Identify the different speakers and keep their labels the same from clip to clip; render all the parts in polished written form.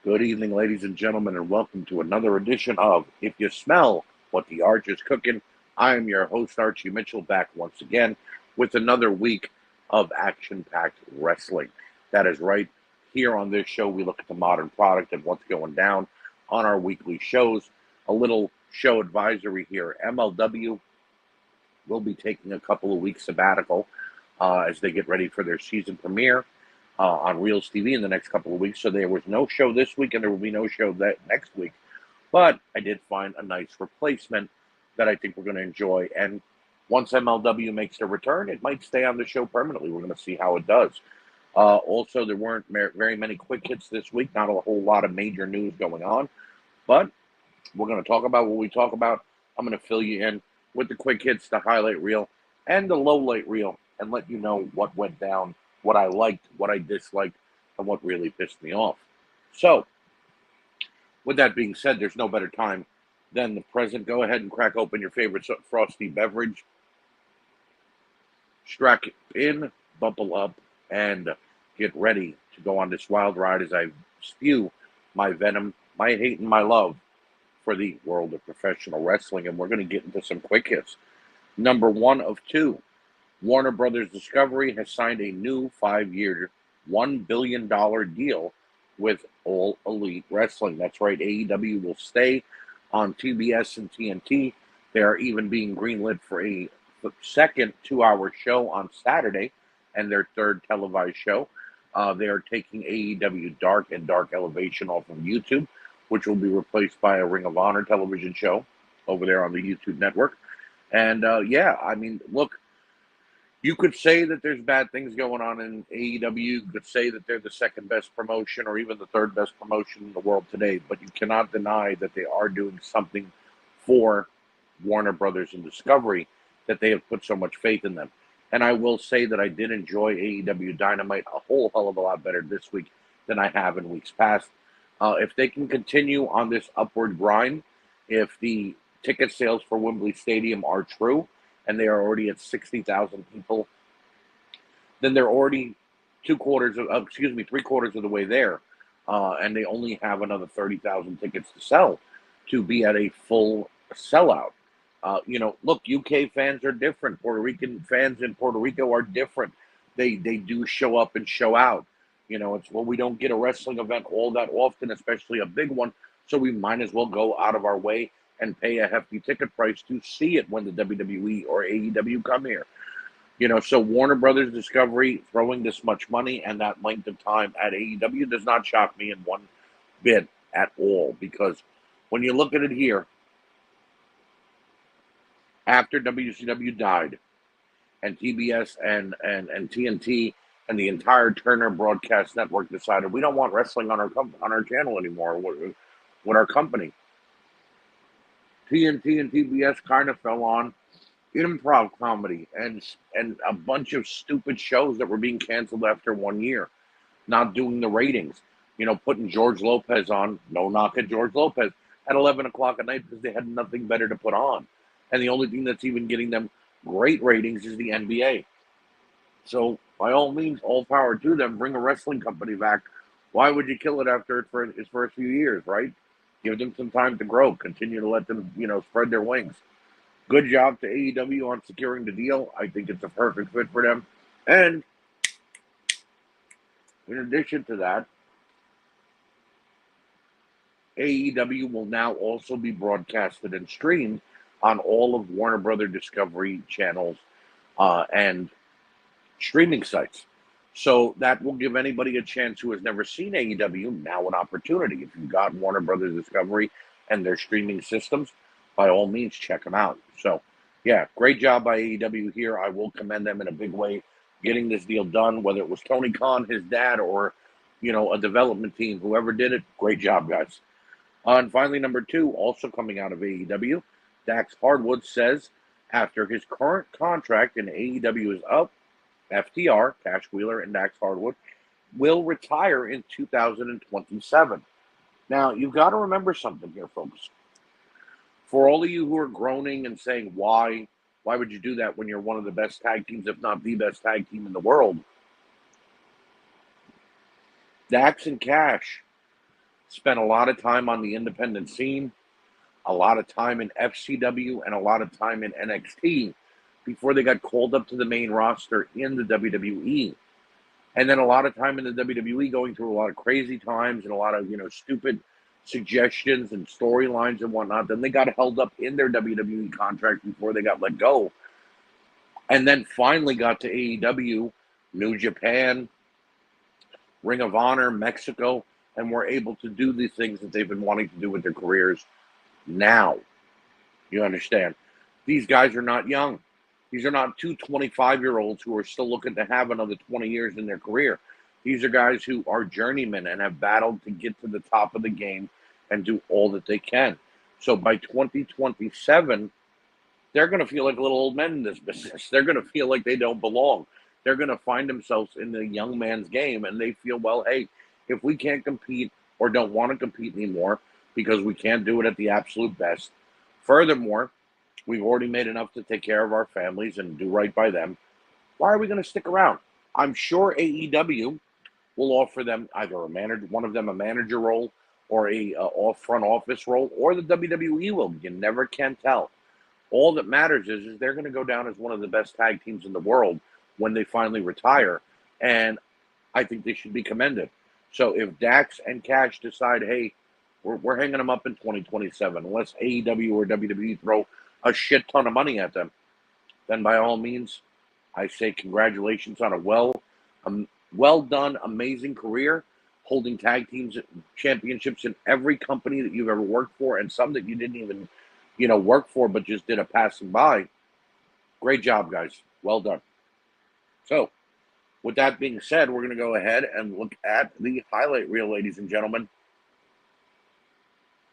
Speaker 1: Good evening, ladies and gentlemen, and welcome to another edition of If You Smell What the Arch is Cooking. I am your host, Archie Mitchell, back once again with another week of action-packed wrestling. That is right. Here on this show, we look at the modern product and what's going down on our weekly shows. A little show advisory here. MLW will be taking a couple of weeks sabbatical as they get ready for their season premiere on Reels TV in the next couple of weeks. So there was no show this week, and there will be no show that next week. But I did find a nice replacement that I think we're going to enjoy. And once MLW makes their return, it might stay on the show permanently. We're going to see how it does. Also, there weren't very many quick hits this week. Not a whole lot of major news going on. But we're going to talk about what we talk about. I'm going to fill you in with the quick hits, the highlight reel, and the low light reel, and let you know what went down, what I liked, what I disliked, and what really pissed me off. So, with that being said, there's no better time than the present. Go ahead and crack open your favorite frosty beverage, strap in, buckle up, and get ready to go on this wild ride as I spew my venom, my hate, and my love for the world of professional wrestling. And we're going to get into some quick hits. Number one of two. Warner Brothers Discovery has signed a new 5-year, $1 billion deal with All Elite Wrestling. That's right, AEW will stay on TBS and TNT. They are even being greenlit for a second 2-hour show on Saturday and their third televised show. They are taking AEW Dark and Dark Elevation off of YouTube, which will be replaced by a Ring of Honor television show over there on the YouTube network. And yeah, I mean, look, you could say that there's bad things going on in AEW. You could say that they're the second best promotion or even the third best promotion in the world today, but you cannot deny that they are doing something for Warner Brothers and Discovery, that they have put so much faith in them. And I will say that I did enjoy AEW Dynamite a whole hell of a lot better this week than I have in weeks past. If they can continue on this upward grind, if the ticket sales for Wembley Stadium are true, and they are already at 60,000 people, then they're already three-quarters of the way there, and they only have another 30,000 tickets to sell to be at a full sellout. Look, UK fans are different. Puerto Rican fans in Puerto Rico are different. They do show up and show out. We don't get a wrestling event all that often, especially a big one, so we might as well go out of our way and pay a hefty ticket price to see it when the WWE or AEW come here. So Warner Brothers Discovery throwing this much money and that length of time at AEW does not shock me in one bit at all, because when you look at it here, after WCW died and TBS and TNT and the entire Turner Broadcast Network decided we don't want wrestling on our channel anymore with our company, TNT and TBS kind of fell on improv comedy and a bunch of stupid shows that were being canceled after 1 year, not doing the ratings. Putting George Lopez on, no knock at George Lopez, at 11 o'clock at night because they had nothing better to put on. And the only thing that's even getting them great ratings is the NBA. So by all means, all power to them. Bring a wrestling company back. Why would you kill it after its first few years, right? Give them some time to grow. Continue to let them, spread their wings. Good job to AEW on securing the deal. I think it's a perfect fit for them. And in addition to that, AEW will now also be broadcasted and streamed on all of Warner Brothers Discovery channels and streaming sites. So that will give anybody a chance who has never seen AEW now an opportunity. If you've got Warner Brothers Discovery and their streaming systems, by all means, check them out. So, yeah, great job by AEW here. I will commend them in a big way getting this deal done, whether it was Tony Khan, his dad, or, a development team. Whoever did it, great job, guys. And finally, number two, also coming out of AEW, Dax Hardwood says after his current contract in AEW is up, FTR, Cash Wheeler, and Dax Hardwood will retire in 2027. Now, you've got to remember something here, folks. For all of you who are groaning and saying, why would you do that when you're one of the best tag teams, if not the best tag team in the world? Dax and Cash spent a lot of time on the independent scene, a lot of time in FCW, and a lot of time in NXT before they got called up to the main roster in the WWE. And then a lot of time in the WWE going through a lot of crazy times and a lot of, stupid suggestions and storylines and whatnot. Then they got held up in their WWE contract before they got let go. And then finally got to AEW, New Japan, Ring of Honor, Mexico, and were able to do the things that they've been wanting to do with their careers now. You understand? These guys are not young. These are not two 25-year-olds who are still looking to have another 20 years in their career. These are guys who are journeymen and have battled to get to the top of the game and do all that they can. So by 2027, they're going to feel like little old men in this business. They're going to feel like they don't belong. They're going to find themselves in the young man's game, and they feel, well, hey, if we can't compete or don't want to compete anymore because we can't do it at the absolute best, furthermore, we've already made enough to take care of our families and do right by them, why are we going to stick around? I'm sure AEW will offer them either one of them a manager role or a front office role, or the WWE will. You never can tell. All that matters is they're going to go down as one of the best tag teams in the world when they finally retire, and I think they should be commended. So if Dax and Cash decide, hey, we're hanging them up in 2027, unless AEW or WWE throw a shit ton of money at them, then by all means, I say congratulations on a well done, amazing career, holding tag teams championships in every company that you've ever worked for, and some that you didn't even, work for, but just did a passing by. Great job, guys. Well done. So, with that being said, we're going to go ahead and look at the highlight reel, ladies and gentlemen.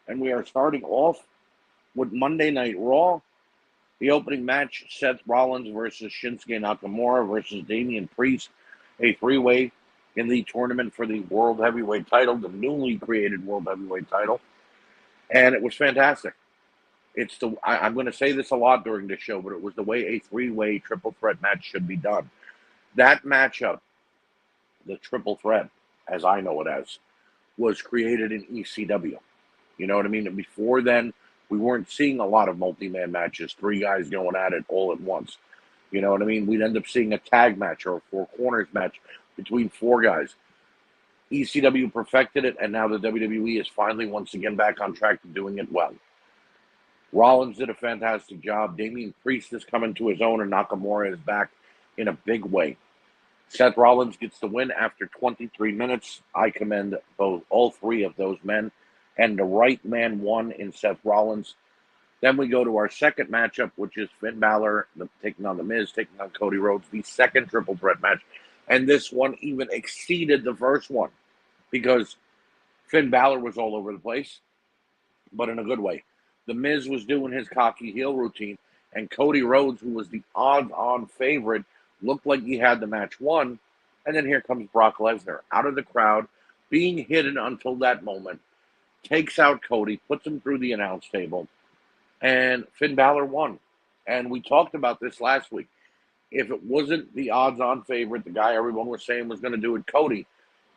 Speaker 1: And we are starting off with Monday Night Raw. The opening match, Seth Rollins versus Shinsuke Nakamura versus Damian Priest, a three-way in the tournament for the World Heavyweight title, the newly created World Heavyweight title. And it was fantastic. I'm going to say this a lot during this show, but it was the way a three-way triple threat match should be done. That matchup, the triple threat, as I know it as, was created in ECW. You know what I mean? And before then, we weren't seeing a lot of multi-man matches, three guys going at it all at once. You know what I mean? We'd end up seeing a tag match or a four corners match between four guys. ECW perfected it, and now the WWE is finally once again back on track to doing it well. Rollins did a fantastic job. Damian Priest is coming to his own, and Nakamura is back in a big way. Seth Rollins gets the win after 23 minutes. I commend all three of those men, and the right man won in Seth Rollins. Then we go to our second matchup, which is Finn Balor taking on The Miz, taking on Cody Rhodes, the second triple threat match. And this one even exceeded the first one because Finn Balor was all over the place, but in a good way. The Miz was doing his cocky heel routine, and Cody Rhodes, who was the odds-on favorite, looked like he had the match won. And then here comes Brock Lesnar out of the crowd, being hidden until that moment, takes out Cody, puts him through the announce table, and Finn Balor won. And we talked about this last week. If it wasn't the odds-on favorite, the guy everyone was saying was going to do it, Cody,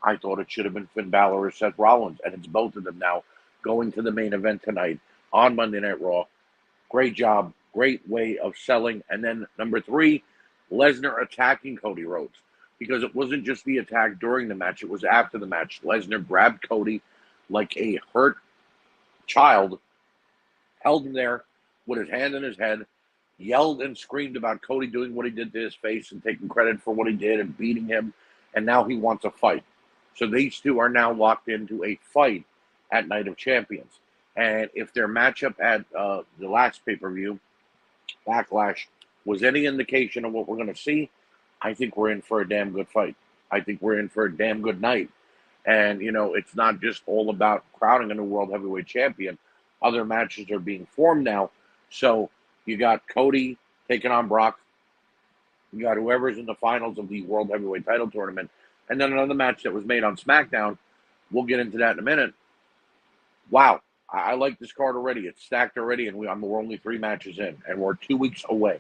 Speaker 1: I thought it should have been Finn Balor or Seth Rollins, and it's both of them now going to the main event tonight on Monday Night Raw. Great job, great way of selling. And then number three, Lesnar attacking Cody Rhodes, because it wasn't just the attack during the match, it was after the match. Lesnar grabbed Cody like a hurt child, held him there with his hand in his head, yelled and screamed about Cody doing what he did to his face and taking credit for what he did and beating him, and now he wants a fight. So these two are now locked into a fight at Night of Champions. And if their matchup at the last pay-per-view, Backlash, was any indication of what we're going to see, I think we're in for a damn good fight. I think we're in for a damn good night. And, it's not just all about crowning a new World Heavyweight Champion. Other matches are being formed now. So you got Cody taking on Brock. You got whoever's in the finals of the World Heavyweight title tournament. And then another match that was made on SmackDown. We'll get into that in a minute. Wow. I like this card already. It's stacked already, and we're only 3 matches in, and we're 2 weeks away.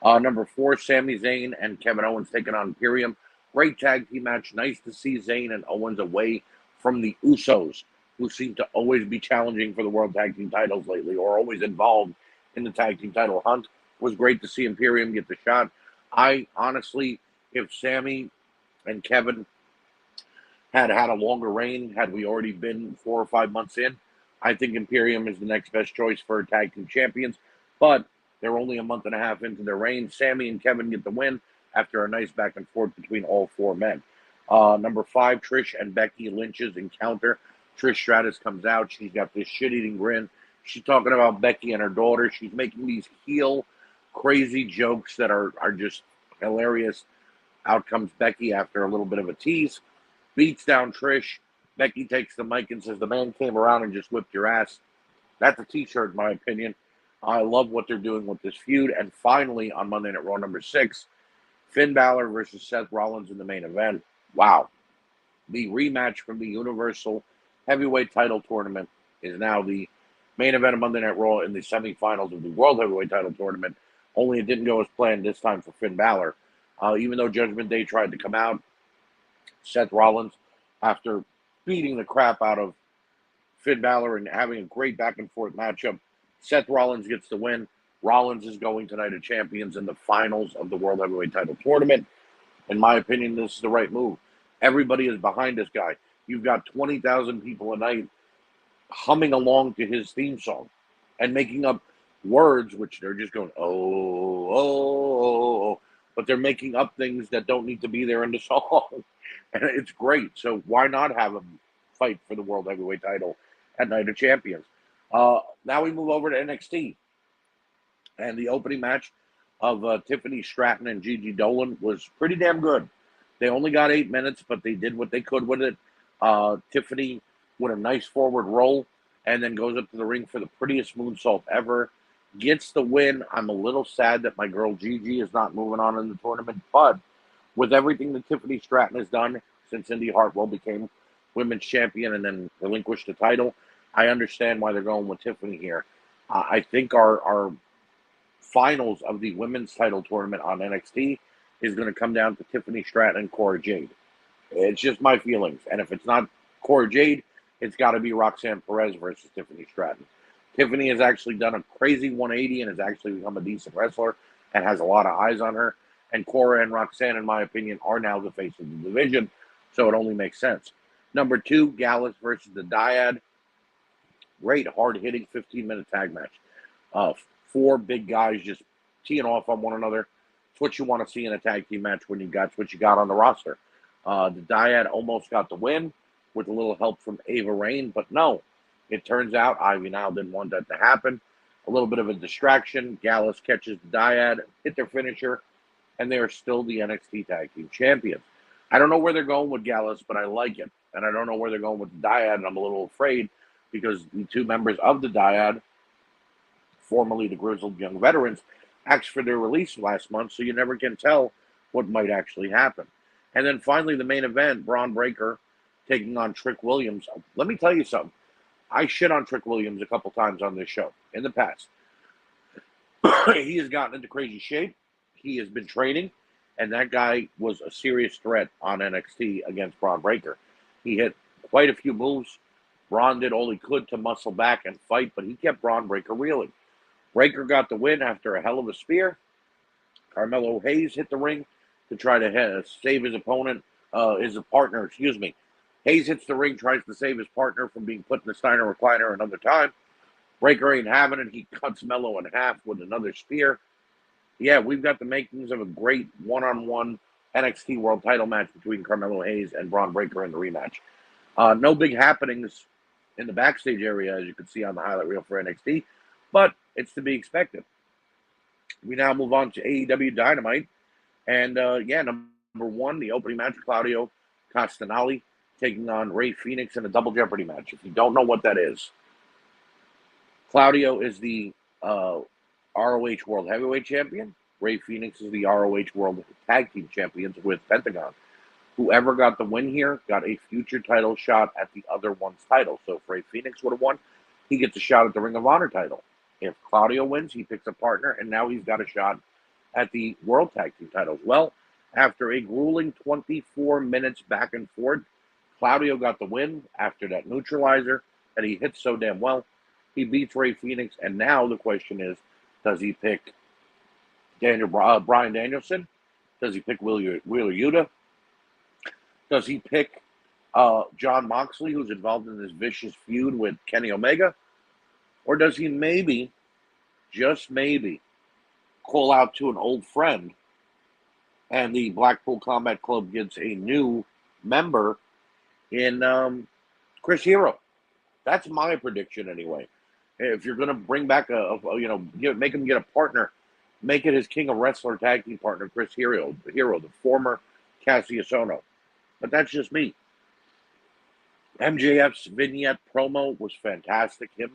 Speaker 1: Number 4, Sami Zayn and Kevin Owens taking on Imperium. Great tag team match. Nice to see Zayn and Owens away from the Usos, who seem to always be challenging for the World Tag Team titles lately, or always involved in the tag team title hunt. It was great to see Imperium get the shot. I honestly, if Sammy and Kevin had a longer reign, had we already been 4 or 5 months in, I think Imperium is the next best choice for tag team champions. But they're only a month and a half into their reign. Sammy and Kevin get the win after a nice back and forth between all four men. Number 5, Trish and Becky Lynch's encounter. Trish Stratus comes out. She's got this shit-eating grin. She's talking about Becky and her daughter. She's making these heel crazy jokes that are just hilarious. Out comes Becky after a little bit of a tease. Beats down Trish. Becky takes the mic and says, the man came around and just whipped your ass. That's a t-shirt, in my opinion. I love what they're doing with this feud. And finally, on Monday Night Raw number 6, Finn Balor versus Seth Rollins in the main event. Wow. The rematch from the Universal Heavyweight title tournament is now the main event of Monday Night Raw in the semifinals of the World Heavyweight title tournament. Only it didn't go as planned this time for Finn Balor. Even though Judgment Day tried to come out, Seth Rollins, after beating the crap out of Finn Balor and having a great back-and-forth matchup, Seth Rollins gets the win. Rollins is going to Night of Champions in the finals of the World Heavyweight title tournament. In my opinion, this is the right move. Everybody is behind this guy. You've got 20,000 people a night humming along to his theme song and making up words, which they're just going, oh, but they're making up things that don't need to be there in the song. And it's great. So why not have him fight for the World Heavyweight title at Night of Champions? Now we move over to NXT. And the opening match of Tiffany Stratton and Gigi Dolan was pretty damn good. They only got 8 minutes, but they did what they could with it. Tiffany with a nice forward roll and then goes up to the ring for the prettiest moonsault ever. Gets the win. I'm a little sad that my girl Gigi is not moving on in the tournament, but with everything that Tiffany Stratton has done since Indy Hartwell became women's champion and then relinquished the title, I understand why they're going with Tiffany here. I think our finals of the women's title tournament on NXT is going to come down to Tiffany Stratton and Cora Jade. It's just my feelings. And if it's not Cora Jade, it's got to be Roxanne Perez versus Tiffany Stratton. Tiffany has actually done a crazy 180 and has actually become a decent wrestler and has a lot of eyes on her. And Cora and Roxanne, in my opinion, are now the face of the division, so it only makes sense. Number 2, Gallus versus the Dyad. Great, hard-hitting 15-minute tag match. 4 big guys just teeing off on one another. It's what you want to see in a tag team match when you got what you got on the roster. The Dyad almost got the win with a little help from Ava Raine, but no. It turns out Ivy Nile didn't want that to happen. A little bit of a distraction. Gallus catches the Dyad, hit their finisher, and they are still the NXT Tag Team Champions. I don't know where they're going with Gallus, but I like it. And I don't know where they're going with the Dyad, and I'm a little afraid because the 2 members of the Dyad, formerly the Grizzled Young Veterans, asked for their release last month, so you never can tell what might actually happen. And then finally, the main event, Braun Breaker taking on Trick Williams. Let me tell you something. I shit on Trick Williams a couple times on this show in the past. He has gotten into crazy shape. He has been training, and that guy was a serious threat on NXT against Braun Breaker. He hit quite a few moves. Braun did all he could to muscle back and fight, but he kept Braun Breaker reeling. Breaker got the win after a hell of a spear. Carmelo Hayes hit the ring to try to save his opponent, his partner, excuse me. Hayes hits the ring, tries to save his partner from being put in the Steiner recliner another time. Breaker ain't having it. He cuts Mello in half with another spear. Yeah, we've got the makings of a great one-on-one NXT World Title match between Carmelo Hayes and Braun Breaker in the rematch. No big happenings in the backstage area, as you can see on the highlight reel for NXT, but it's to be expected. We now move on to AEW Dynamite. And, number 1, the opening match, Claudio Castagnoli taking on Rey Fenix in a double Jeopardy match. If you don't know what that is, Claudio is the ROH World Heavyweight Champion. Rey Fenix is the ROH World Tag Team Champions with Pentagon. Whoever got the win here got a future title shot at the other one's title. So if Rey Fenix would have won, he gets a shot at the Ring of Honor title. If Claudio wins, he picks a partner, and now he's got a shot at the World Tag Team titles. Well, after a grueling 24 minutes back and forth, Claudio got the win after that neutralizer. and he hits so damn well. He beats Ray Phoenix, and now the question is, does he pick Brian Danielson? Does he pick Wheeler Yuta? Does he pick John Moxley, who's involved in this vicious feud with Kenny Omega? Or does he maybe, just maybe, call out to an old friend and the Blackpool Combat Club gets a new member in Chris Hero? That's my prediction anyway. If you're going to bring back make him get a partner, make it his King of Wrestler tag team partner, Chris Hero, the former Cassius Ohno. But that's just me. MJF's vignette promo was fantastic. Him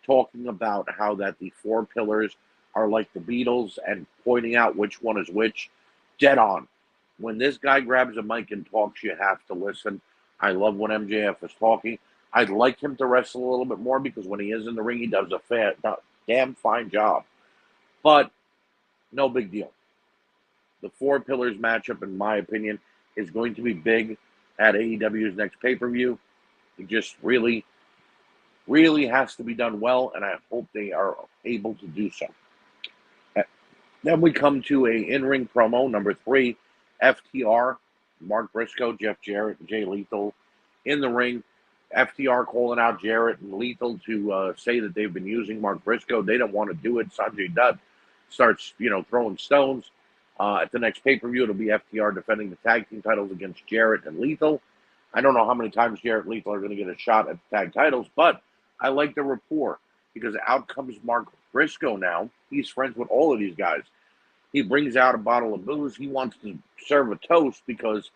Speaker 1: talking about how that the four pillars are like the Beatles and pointing out which one is which. Dead on. When this guy grabs a mic and talks, you have to listen. I love when MJF is talking. I'd like him to wrestle a little bit more because when he is in the ring, he does a damn fine job. But no big deal. The four pillars matchup, in my opinion, is going to be big at AEW's next pay-per-view. It just really, really has to be done well, and I hope they are able to do so. Then we come to a in-ring promo, number 3, FTR, Mark Briscoe, Jeff Jarrett, and Jay Lethal in the ring. FTR calling out Jarrett and Lethal to say that they've been using Mark Briscoe. They don't want to do it. Sanjay Dutt starts, throwing stones. At the next pay-per-view, it'll be FTR defending the tag team titles against Jarrett and Lethal. I don't know how many times Jarrett and Lethal are going to get a shot at the tag titles, but I like the rapport because out comes Mark Briscoe now. He's friends with all of these guys. He brings out a bottle of booze. He wants to serve a toast because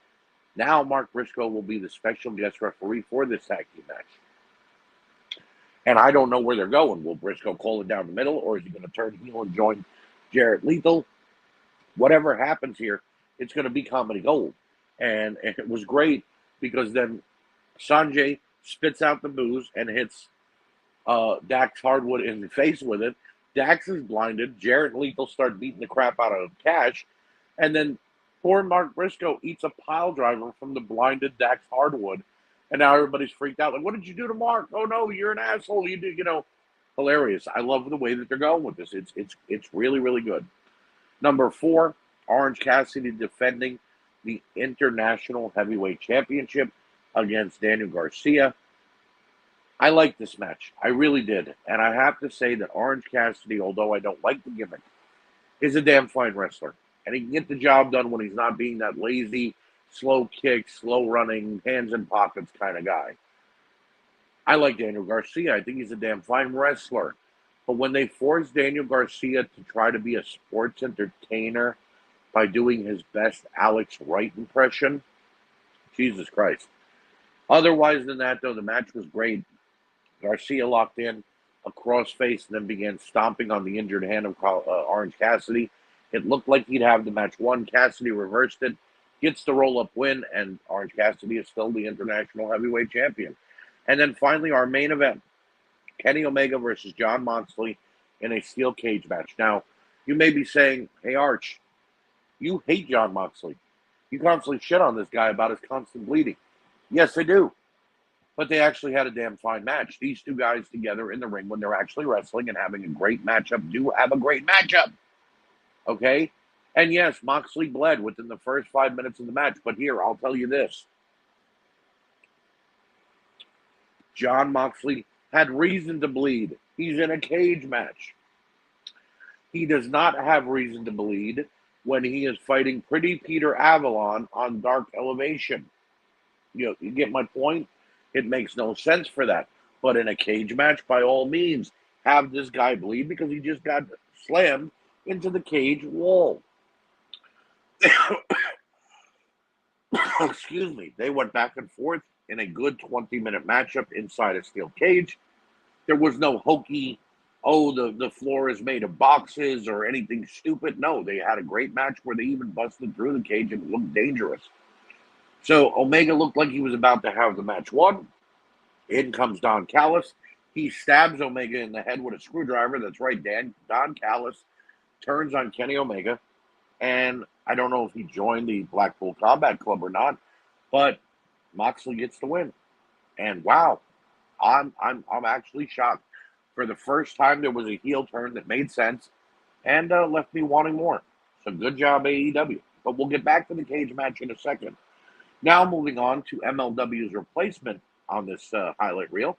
Speaker 1: now Mark Briscoe will be the special guest referee for this tag team match. And I don't know where they're going. Will Briscoe call it down the middle, or is he going to turn heel and join Jarrett Lethal? Whatever happens here, it's going to be comedy gold. And it was great because then Sanjay spits out the booze and hits Dax Hardwood in the face with it. Dax is blinded. Jarrett and Lethal start beating the crap out of Cash. And then poor Mark Briscoe eats a pile driver from the blinded Dax Hardwood. And now everybody's freaked out. Like, what did you do to Mark? Oh, no, you're an asshole. You did, hilarious. I love the way that they're going with this. It's really, really good. Number 4, Orange Cassidy defending the International Heavyweight Championship against Daniel Garcia. I like this match. I really did. And I have to say that Orange Cassidy, although I don't like the gimmick, is a damn fine wrestler. And he can get the job done when he's not being that lazy, slow kick, slow running, hands in pockets kind of guy. I like Daniel Garcia. I think he's a damn fine wrestler. But when they force Daniel Garcia to try to be a sports entertainer by doing his best Alex Wright impression, Jesus Christ. Otherwise than that, though, the match was great. Garcia locked in a crossface and then began stomping on the injured hand of Orange Cassidy. It looked like he'd have the match won. Cassidy reversed it, gets the roll-up win, and Orange Cassidy is still the International Heavyweight Champion. And then finally, our main event, Kenny Omega versus John Moxley in a steel cage match. Now, you may be saying, hey, Arch, you hate John Moxley. You constantly shit on this guy about his constant bleeding. Yes, I do. But they actually had a damn fine match. These two guys together in the ring when they're actually wrestling and having a great matchup do have a great matchup. Okay? And yes, Moxley bled within the first 5 minutes of the match. But here, I'll tell you this. John Moxley had reason to bleed. He's in a cage match. He does not have reason to bleed when he is fighting Pretty Peter Avalon on Dark Elevation. You get my point? It makes no sense for that. But in a cage match, by all means, have this guy bleed because he just got slammed into the cage wall. Excuse me. They went back and forth in a good 20-minute matchup inside a steel cage. There was no hokey, the floor is made of boxes or anything stupid. No, they had a great match where they even busted through the cage and looked dangerous. So Omega looked like he was about to have the match won. In comes Don Callis. He stabs Omega in the head with a screwdriver. That's right, Don Callis turns on Kenny Omega. And I don't know if he joined the Blackpool Combat Club or not, but Moxley gets the win. And wow, I'm actually shocked. For the first time, there was a heel turn that made sense and left me wanting more. So good job, AEW. But we'll get back to the cage match in a second. Now moving on to MLW's replacement on this highlight reel,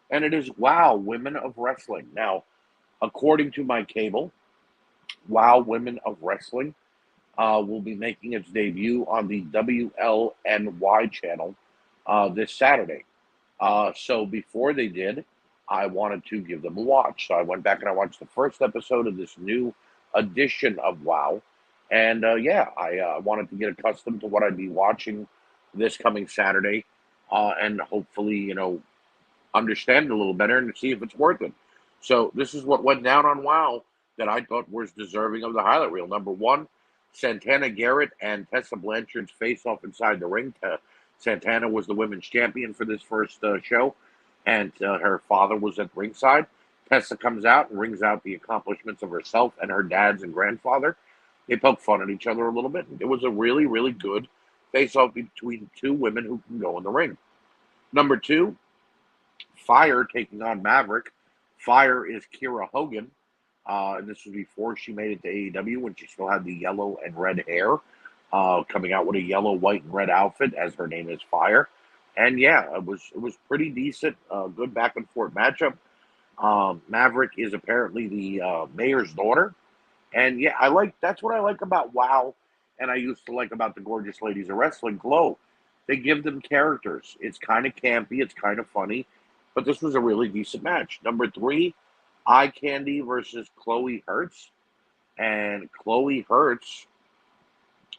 Speaker 1: and it is WOW Women of Wrestling. Now, according to my cable, WOW Women of Wrestling will be making its debut on the WLNY channel this Saturday. So before they did, I wanted to give them a watch. So I went back and I watched the first episode of this new edition of WOW. And yeah, I wanted to get accustomed to what I'd be watching this coming Saturday and hopefully, understand it a little better and see if it's worth it. So this is what went down on WOW that I thought was deserving of the highlight reel. Number one, Santana Garrett and Tessa Blanchard's face off inside the ring. Santana was the women's champion for this first show, and her father was at ringside. Tessa comes out and rings out the accomplishments of herself and her dad's and grandfather. They poke fun at each other a little bit. It was a really, really good face-off between two women who can go in the ring. Number two, Fire taking on Maverick. Fire is Kiera Hogan. And this was before she made it to AEW when she still had the yellow and red hair, coming out with a yellow, white, and red outfit as her name is Fire. And yeah, it was pretty decent, good back and forth matchup. Maverick is apparently the mayor's daughter, and yeah, that's what I like about WOW, and I used to like about the Gorgeous Ladies of Wrestling Glow. They give them characters. It's kind of campy, it's kind of funny, but this was a really decent match. Number three, Eye Candy versus Chloe Hertz. And Chloe Hertz,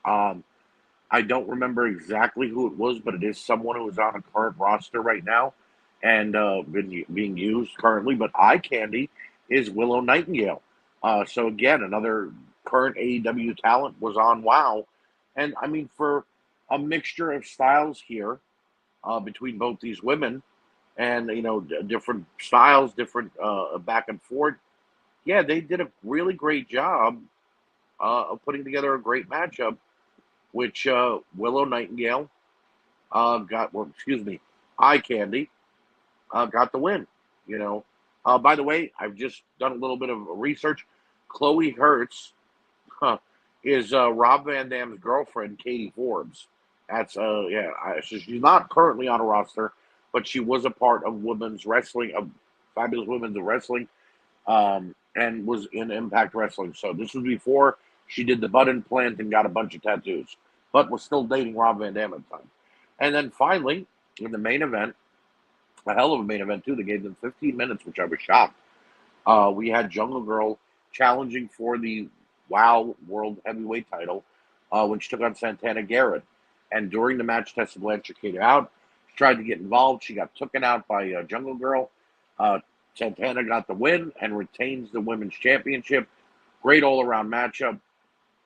Speaker 1: I don't remember exactly who it was, but it is someone who is on a current roster right now and being used currently. But Eye Candy is Willow Nightingale. So again, another current AEW talent was on WOW. And I mean, for a mixture of styles here between both these women, and different styles, different back and forth. Yeah, they did a really great job of putting together a great matchup, which Willow Nightingale Eye Candy got the win. By the way, I've just done a little bit of research. Chloe Hertz is Rob Van Dam's girlfriend, Katie Forbes. That's so she's not currently on a roster, but she was a part of women's wrestling, of Fabulous Women's Wrestling, and was in Impact Wrestling. So this was before she did the butt implant and got a bunch of tattoos, but was still dating Rob Van Dam at the time. And then finally, in the main event, a hell of a main event too, they gave them 15 minutes, which I was shocked. We had Jungle Girl challenging for the WOW World Heavyweight title when she took on Santana Garrett. And during the match, Tessa Blanchard came out. She tried to get involved. She got taken out by Jungle Girl. Santana got the win and retains the women's championship. Great all-around matchup.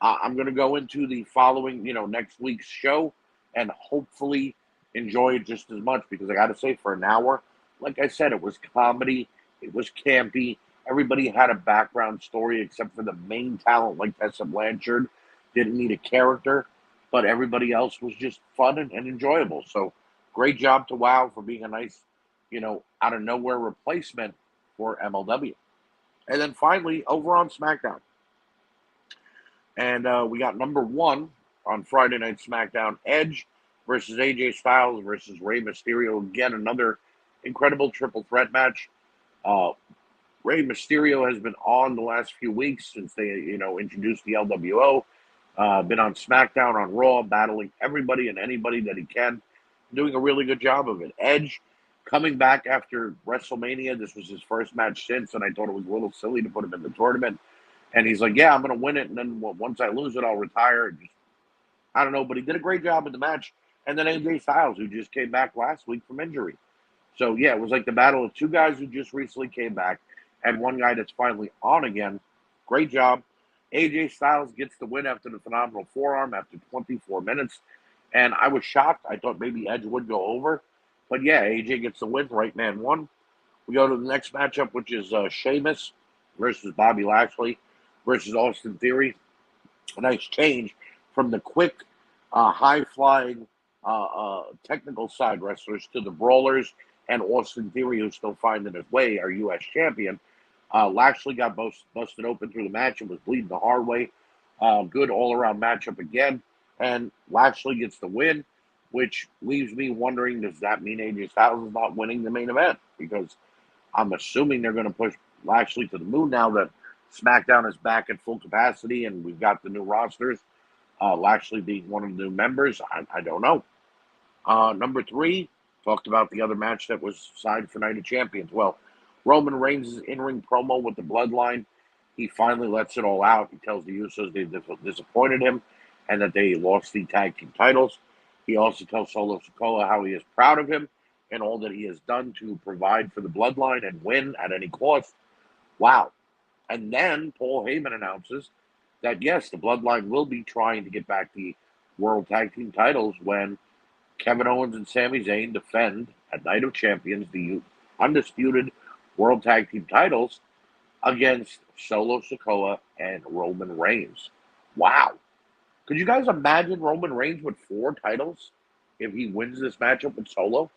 Speaker 1: I'm going to go into the following, next week's show and hopefully enjoy it just as much, because I got to say, for an hour, like I said, it was comedy. It was campy. Everybody had a background story except for the main talent like Tessa Blanchard. Didn't need a character, but everybody else was just fun and enjoyable. So great job to WOW for being a nice, out of nowhere replacement for MLW. And then finally, over on SmackDown. And we got number one on Friday Night SmackDown, Edge versus AJ Styles versus Rey Mysterio. Again, another incredible triple threat match. Rey Mysterio has been on the last few weeks since they, introduced the LWO. Been on SmackDown, on Raw, battling everybody and anybody that he can. Doing a really good job of it. Edge coming back after WrestleMania. This was his first match since, and I thought it was a little silly to put him in the tournament. And he's like, yeah, I'm going to win it, and then once I lose it, I'll retire. I don't know, but he did a great job in the match. And then AJ Styles, who just came back last week from injury. So, yeah, it was like the battle of two guys who just recently came back and one guy that's finally on again. Great job. AJ Styles gets the win after the phenomenal forearm after 24 minutes. And I was shocked. I thought maybe Edge would go over. But, yeah, AJ gets the win. Right man won. We go to the next matchup, which is Sheamus versus Bobby Lashley versus Austin Theory. A nice change from the quick, high-flying, technical side wrestlers to the brawlers and Austin Theory, who's still finding his way, our U.S. champion. Lashley got busted open through the match and was bleeding the hard way. Good all-around matchup again, and Lashley gets the win, which leaves me wondering, does that mean AJ Styles is not winning the main event? Because I'm assuming they're going to push Lashley to the moon now that SmackDown is back at full capacity and we've got the new rosters. Lashley being one of the new members, I don't know. Number 3, talked about the other match that was signed for Night of Champions. Well, Roman Reigns' in-ring promo with the Bloodline, he finally lets it all out. He tells the Usos they disappointed him and that they lost the tag team titles. He also tells Solo Sikoa how he is proud of him and all that he has done to provide for the Bloodline and win at any cost. Wow. And then Paul Heyman announces that, yes, the Bloodline will be trying to get back the World Tag Team titles when Kevin Owens and Sami Zayn defend at Night of Champions the undisputed World Tag Team titles against Solo Sikoa and Roman Reigns. Wow. Could you guys imagine Roman Reigns with 4 titles if he wins this matchup with Solo?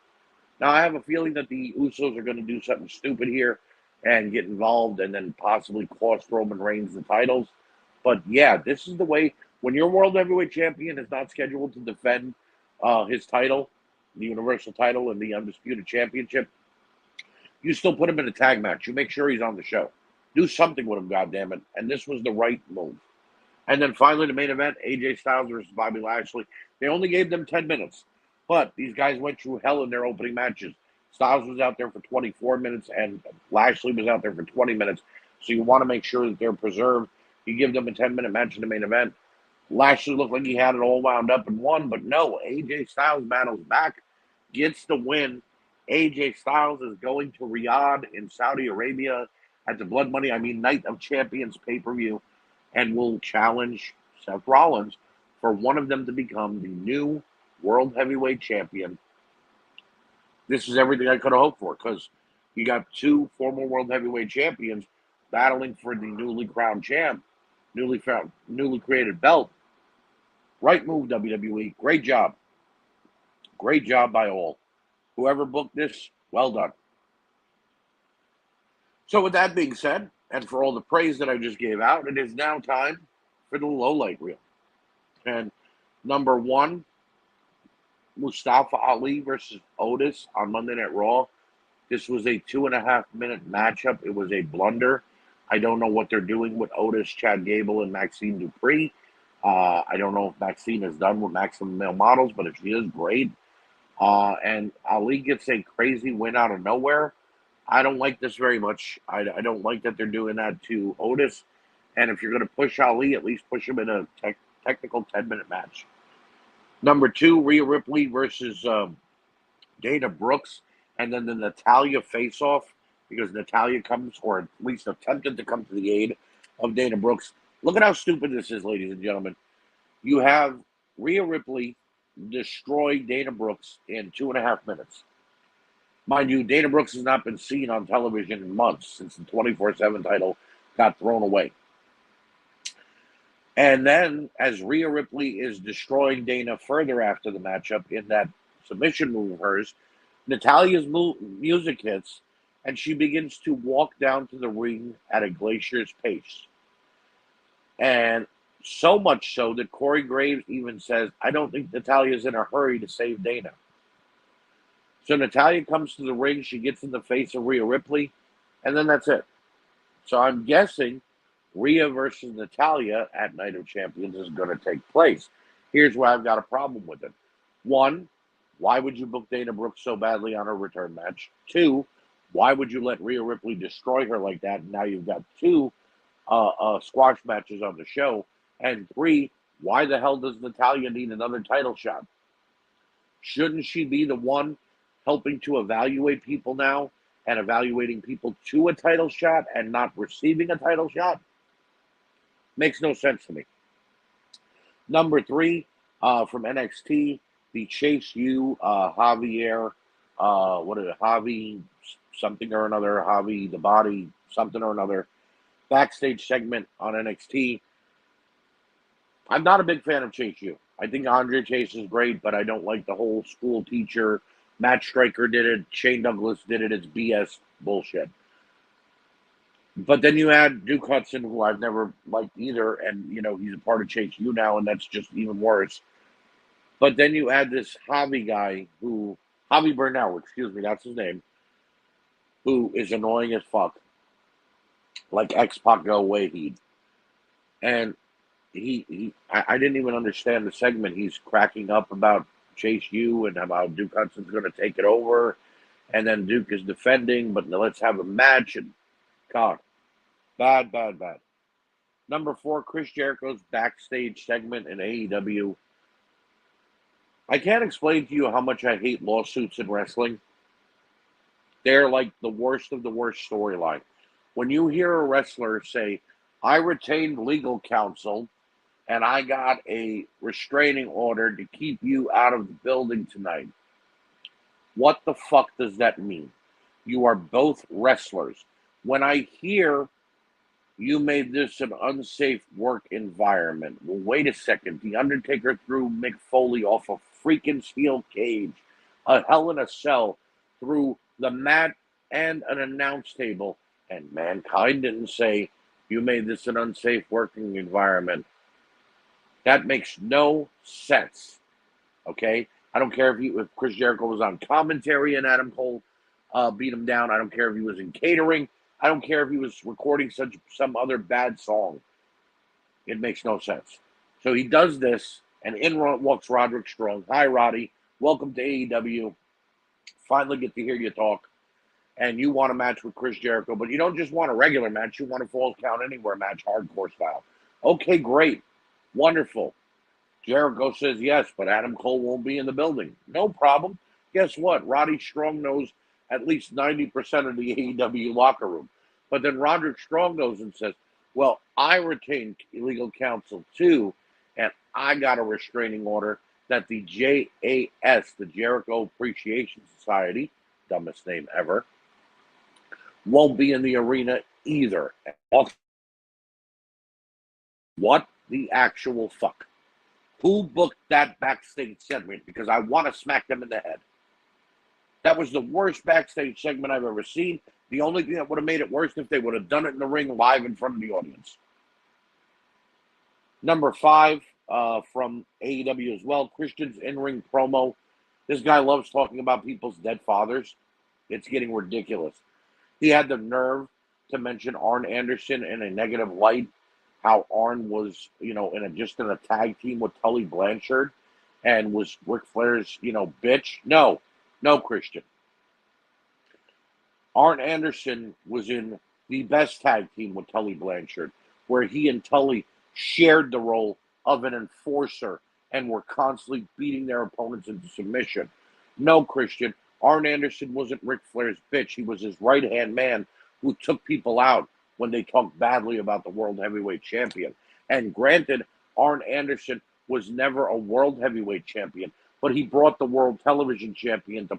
Speaker 1: Now, I have a feeling that the Usos are going to do something stupid here and get involved and then possibly cost Roman Reigns the titles. But yeah, this is the way, when your World Heavyweight Champion is not scheduled to defend his title, the Universal title and the Undisputed Championship, you still put him in a tag match. You make sure he's on the show. Do something with him, goddammit. And this was the right move. And then finally, the main event, AJ Styles versus Bobby Lashley. They only gave them 10 minutes. But these guys went through hell in their opening matches. Styles was out there for 24 minutes, and Lashley was out there for 20 minutes. So you want to make sure that they're preserved. You give them a 10-minute match in the main event. Lashley looked like he had it all wound up and won, but no, AJ Styles battles back, gets the win. AJ Styles is going to Riyadh in Saudi Arabia at the Night of Champions pay-per-view, and will challenge Seth Rollins for one of them to become the new World Heavyweight Champion. This is everything I could have hoped for, because you got 2 former World Heavyweight Champions battling for the newly crowned champ, newly created belt. Right move, WWE. Great job. Great job by all. Whoever booked this, well done. So with that being said, and for all the praise that I just gave out, it is now time for the low light reel. And number 1, Mustafa Ali versus Otis on Monday Night Raw. This was a 2.5-minute matchup. It was a blunder. I don't know what they're doing with Otis, Chad Gable, and Maxine Dupree. I don't know if Maxine is done with Maximum Male Models, but if she is, great. And Ali gets a crazy win out of nowhere. I don't like this very much. I don't like that they're doing that to Otis. And if you're going to push Ali, at least push him in a technical 10-minute match. Number 2, Rhea Ripley versus Dana Brooks, and then the Natalya face-off, because Natalya comes, or at least attempted to come to the aid of Dana Brooks. Look at how stupid this is, ladies and gentlemen. You have Rhea Ripley destroy Dana Brooks in 2.5 minutes. Mind you, Dana Brooks has not been seen on television in months since the 24/7 title got thrown away. And then, as Rhea Ripley is destroying Dana further after the matchup in that submission move of hers, Natalya's music hits, and she begins to walk down to the ring at a glacier's pace. And so much so that Corey Graves even says, I don't think Natalya's in a hurry to save Dana. So Natalya comes to the ring, she gets in the face of Rhea Ripley, and then that's it. So I'm guessing Rhea versus Natalya at Night of Champions is going to take place. Here's where I've got a problem with it. 1, why would you book Dana Brooks so badly on her return match? 2, why would you let Rhea Ripley destroy her like that? And now you've got 2 squash matches on the show. And 3, why the hell does Natalya need another title shot? Shouldn't she be the one helping to evaluate people now and evaluating people to a title shot and not receiving a title shot? Makes no sense to me. Number 3, from NXT, the Chase U, Javier, Javi something or another, Javi the Body something or another, backstage segment on NXT. I'm not a big fan of Chase U. I think Andre Chase is great, but I don't like the whole school teacher Matt Stryker did it. Shane Douglas did it. It's BS bullshit. But then you had Duke Hudson, who I've never liked either, and he's a part of Chase U now, and that's just even worse. But then you add this Javi guy, Javi Burnell, excuse me, that's his name, who is annoying as fuck, like X-Pac Go Wahid. And I didn't even understand the segment. He's cracking up about Chase U and about Duke Hudson's going to take it over, and then Duke is defending, but let's have a match, and God, bad. Number 4, Chris Jericho's backstage segment in AEW. I can't explain to you how much I hate lawsuits in wrestling. They're like the worst of the worst storyline. When you hear a wrestler say, I retained legal counsel and I got a restraining order to keep you out of the building tonight, what the fuck does that mean? You are both wrestlers. When I hear you made this an unsafe work environment, well, wait a second. The Undertaker threw Mick Foley off a freaking steel cage, a Hell in a Cell, through the mat and an announce table, and Mankind didn't say, you made this an unsafe working environment. That makes no sense, okay? I don't care if Chris Jericho was on commentary and Adam Cole beat him down. I don't care if he was in catering. I don't care if he was recording some other bad song. It makes no sense. So he does this, and in walks Roderick Strong. Hi, Roddy. Welcome to AEW. Finally get to hear you talk. And you want a match with Chris Jericho, but you don't just want a regular match. You want a Falls Count Anywhere match, hardcore style. Okay, great. Wonderful. Jericho says yes, but Adam Cole won't be in the building. No problem. Guess what? Roddy Strong knows at least 90% of the AEW locker room. But then Roderick Strong goes and says, well, I retained legal counsel too, and I got a restraining order that the JAS, the Jericho Appreciation Society, dumbest name ever, won't be in the arena either. What the actual fuck? Who booked that backstage segment? Because I want to smack them in the head. That was the worst backstage segment I've ever seen. The only thing that would have made it worse if they would have done it in the ring live in front of the audience. Number 5 from AEW as well, Christian's in-ring promo. This guy loves talking about people's dead fathers. It's getting ridiculous. He had the nerve to mention Arn Anderson in a negative light, how Arn was, just in a tag team with Tully Blanchard and was Ric Flair's, bitch. No, Christian. Arn Anderson was in the best tag team with Tully Blanchard, where he and Tully shared the role of an enforcer and were constantly beating their opponents into submission. No, Christian. Arn Anderson wasn't Ric Flair's bitch. He was his right-hand man who took people out when they talked badly about the World Heavyweight Champion. And granted, Arn Anderson was never a World Heavyweight Champion, but he brought the World Television Champion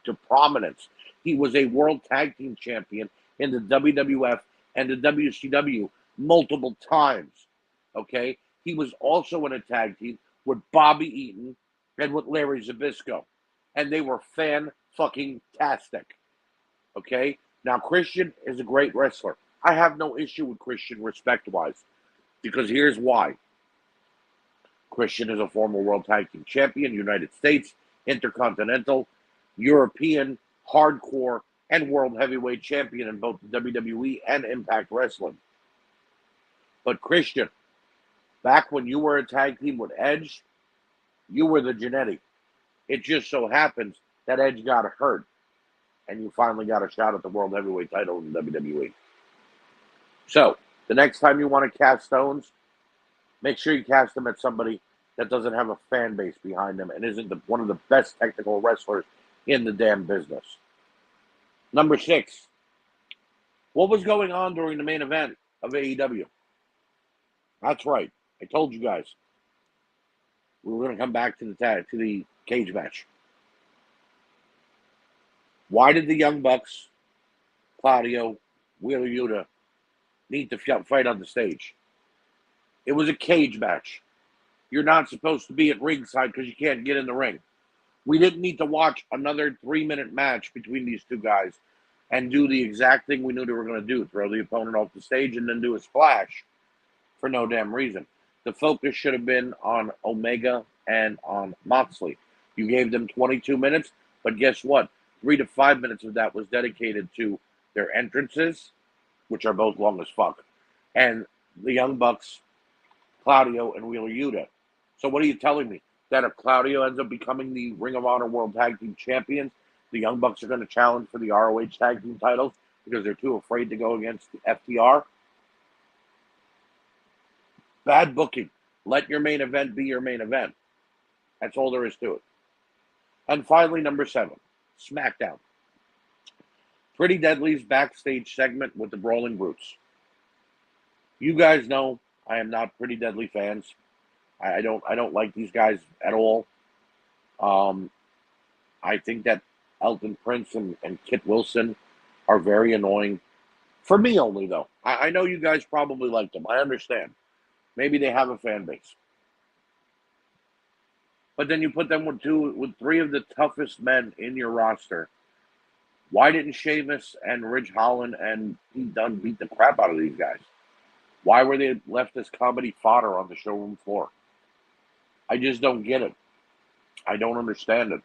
Speaker 1: to prominence. He was a World Tag Team Champion in the WWF and the WCW multiple times, okay? He was also in a tag team with Bobby Eaton and with Larry Zbyszko, and they were fan-fucking-tastic, okay? Now, Christian is a great wrestler. I have no issue with Christian respect-wise, because here's why. Christian is a former World Tag Team Champion, United States, Intercontinental, European, Hardcore, and World Heavyweight Champion in both the WWE and Impact Wrestling. But Christian, back when you were a tag team with Edge, you were the Genetti. It just so happens that Edge got hurt, and you finally got a shot at the World Heavyweight title in WWE. So, the next time you want to cast stones, make sure you cast them at somebody that doesn't have a fan base behind them and isn't one of the best technical wrestlers in the damn business. Number 6. What was going on during the main event of AEW? That's right. I told you guys. We were going to come back to the cage match. Why did the Young Bucks, Claudio, Wheeler Yuta, need to fight on the stage? It was a cage match. You're not supposed to be at ringside because you can't get in the ring. We didn't need to watch another 3-minute match between these two guys and do the exact thing we knew they were going to do, throw the opponent off the stage and then do a splash for no damn reason. The focus should have been on Omega and on Moxley. You gave them 22 minutes, but guess what? 3 to 5 minutes of that was dedicated to their entrances, which are both long as fuck, and the Young Bucks, Claudio, and Wheeler Yuta. So what are you telling me? That if Claudio ends up becoming the Ring of Honor World Tag Team Champions, the Young Bucks are going to challenge for the ROH Tag Team titles because they're too afraid to go against the FTR? Bad booking. Let your main event be your main event. That's all there is to it. And finally, number 7, SmackDown. Pretty Deadly's backstage segment with the Brawling Brutes. You guys know I am not Pretty Deadly fans. I don't like these guys at all. I think that Elton Prince and Kit Wilson are very annoying. For me only, though. I know you guys probably like them. I understand. Maybe they have a fan base. But then you put them with 3 of the toughest men in your roster. Why didn't Sheamus and Ridge Holland and Pete Dunne beat the crap out of these guys? Why were they left as comedy fodder on the showroom floor? I just don't get it. I don't understand it.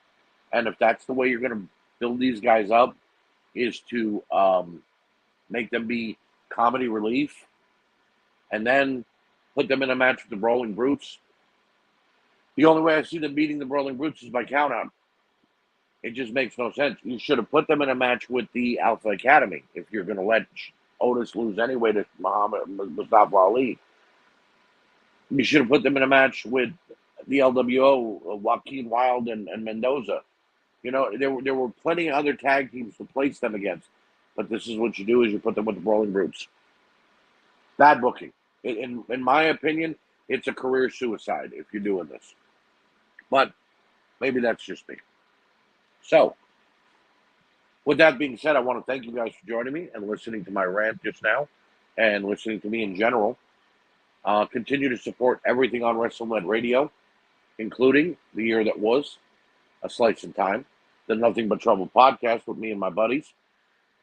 Speaker 1: And if that's the way you're going to build these guys up, is to make them be comedy relief, and then put them in a match with the Brawling Brutes, the only way I see them beating the Brawling Brutes is by countout. It just makes no sense. You should have put them in a match with the Alpha Academy if you're going to let Otis lose anyway to Mustafa Ali. You should have put them in a match with the LWO, Joaquin Wilde and Mendoza. You know, there were plenty of other tag teams to place them against. But this is what you do, is you put them with the Brawling Brutes. Bad booking. In my opinion, it's a career suicide if you're doing this. But maybe that's just me. So, with that being said, I want to thank you guys for joining me and listening to my rant just now and listening to me in general. Continue to support everything on WrestleNet Radio, including the year that was, A Slice in Time, the Nothing But Trouble podcast with me and my buddies,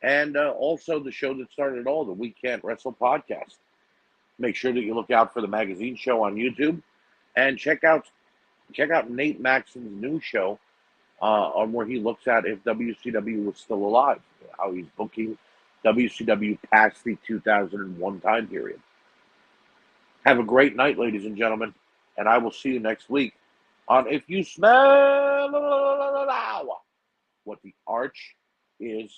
Speaker 1: and also the show that started it all, the We Can't Wrestle podcast. Make sure that you look out for the magazine show on YouTube, and check out Nate Maxon's new show on where he looks at if WCW was still alive, how he's booking WCW past the 2001 time period. Have a great night, ladies and gentlemen, and I will see you next week on If You Smell What the Arch Is